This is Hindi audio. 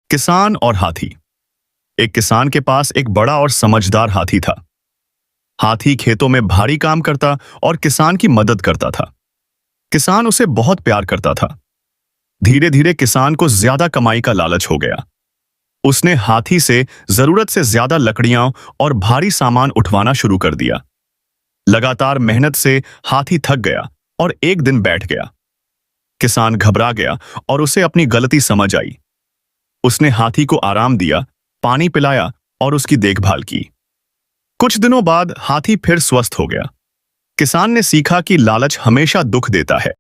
किसान और हाथी। एक किसान के पास एक बड़ा और समझदार हाथी था। हाथी खेतों में भारी काम करता और किसान की मदद करता था। किसान उसे बहुत प्यार करता था। धीरे धीरे किसान को ज्यादा कमाई का लालच हो गया। उसने हाथी से जरूरत से ज्यादा लकड़ियां और भारी सामान उठवाना शुरू कर दिया। लगातार मेहनत से हाथी थक गया और एक दिन बैठ गया। किसान घबरा गया और उसे अपनी गलती समझ आई। उसने हाथी को आराम दिया, पानी पिलाया और उसकी देखभाल की। कुछ दिनों बाद हाथी फिर स्वस्थ हो गया। किसान ने सीखा कि लालच हमेशा दुख देता है।